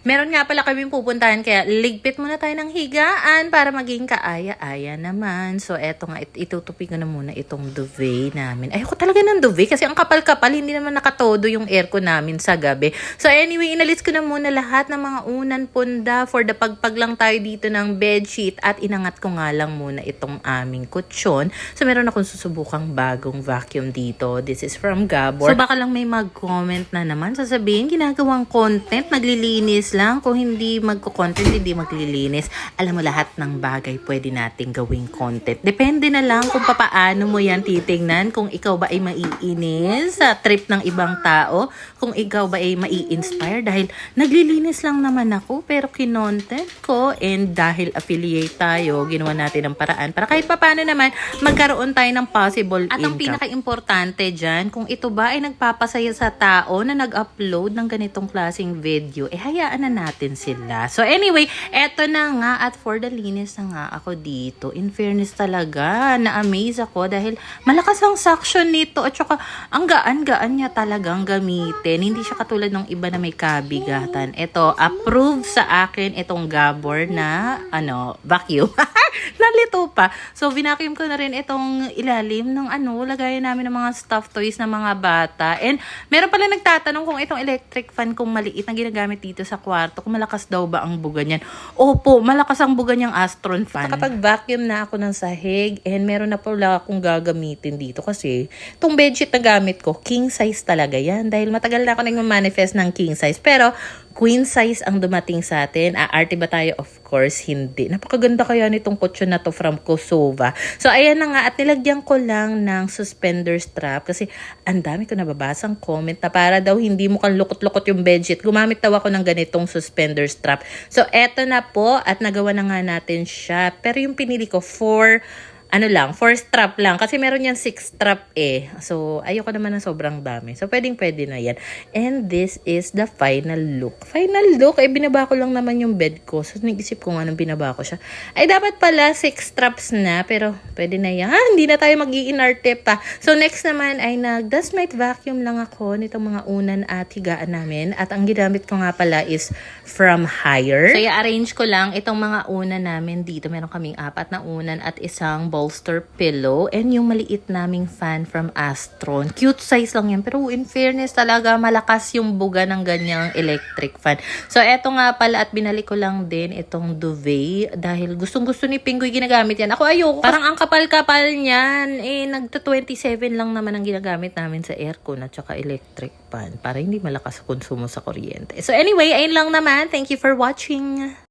Meron nga pala kaming pupuntahan kaya ligpit muna tayo ng higaan para maging kaaya-aya naman. So eto nga, itutupi ko na muna itong duvet namin. Ayoko talaga ng duvet kasi ang kapal-kapal, hindi naman nakatodo yung aircon namin sa gabi. So anyway, inalis ko na muna lahat ng mga unan punda for the pagpag lang tayo dito ng bedsheet at inangat ko nga lang muna itong aming kutsyon. So meron akong susubukang bagong vacuum dito. This is from Gabor. So baka lang may mag-comment na naman, sasabihin ginagawang content, naglilinis lang. Kung hindi magko-content, hindi maglilinis. Alam mo, lahat ng bagay pwede nating gawing content. Depende na lang kung papaano mo yan titingnan. Kung ikaw ba ay maiinis sa trip ng ibang tao. Kung ikaw ba ay mai-inspire. Dahil naglilinis lang naman ako, pero kinontent ko. And dahil affiliate tayo, ginawa natin ang paraan para kahit papaano naman magkaroon tayo ng possible income. At ang pinaka-importante dyan, kung ito ba ay nagpapasaya sa tao na nag-upload ng ganitong klaseng video, hayaan na natin sila. So anyway, eto na nga, at for the linis na nga ako dito. In fairness talaga, na-amaze ako dahil malakas ang suction nito at saka ang gaan-gaan niya talagang gamitin. Hindi siya katulad ng iba na may kabigatan. Ito, approve sa akin itong Gabor na vacuum. Nalito pa. So, vinacuum ko na rin itong ilalim ng lagayan namin ng mga stuffed toys ng mga bata. And meron pala nagtatanong kung itong electric fan kung maliit na ginagamit dito sa kwarto, kung malakas daw ba ang buga niyan. Opo, malakas ang buga niyang Astron fan. Kapag vacuum na ako ng sahig, and meron na pala akong gagamitin dito kasi itong bedsheet na gamit ko, king size talaga yan. Dahil matagal na ako nagmamanifest ng king size. Pero, queen size ang dumating sa atin. Aarte ba tayo? Of course, hindi. Napakaganda kaya nitong kutsyon na to from Kosova. So, ayan na nga. At nilagyan ko lang ng suspender strap kasi ang dami ko nababasang comment na para daw hindi mo kang lukot-lukot yung bedsheet. Gumamit daw ako ng ganitong suspender strap. So, eto na po at nagawa na nga natin siya. Pero yung pinili ko for 4 strap lang. Kasi meron yan 6 strap eh. So, ayoko naman ng sobrang dami. So, pwedeng-pwede na yan. And this is the final look. Final look, binaba ko lang naman yung bed ko. So, nag-isip ko nga nung binaba ko siya. Ay, dapat pala 6 straps na. Pero, pwede na yan. Hindi na tayo mag-iinarte pa. So, next naman ay nag-dust mite vacuum lang ako nitong mga unan at higaan namin. At ang ginamit ko nga pala is from Haier. So, i-arrange ko lang itong mga unan namin dito. Meron kaming 4 na unan at isang bolster pillow and yung maliit naming fan from Astron. Cute size lang yan pero in fairness talaga malakas yung buga ng ganyang electric fan. So eto nga pala at binalik ko lang din itong duvet dahil gustong-gusto ni Pingoy ginagamit yan. Ako ayoko. Parang ang kapal-kapal niyan. Nagta 27 lang naman ang ginagamit namin sa aircon at saka electric fan para hindi malakas konsumo sa kuryente. So anyway, ayun lang naman. Thank you for watching.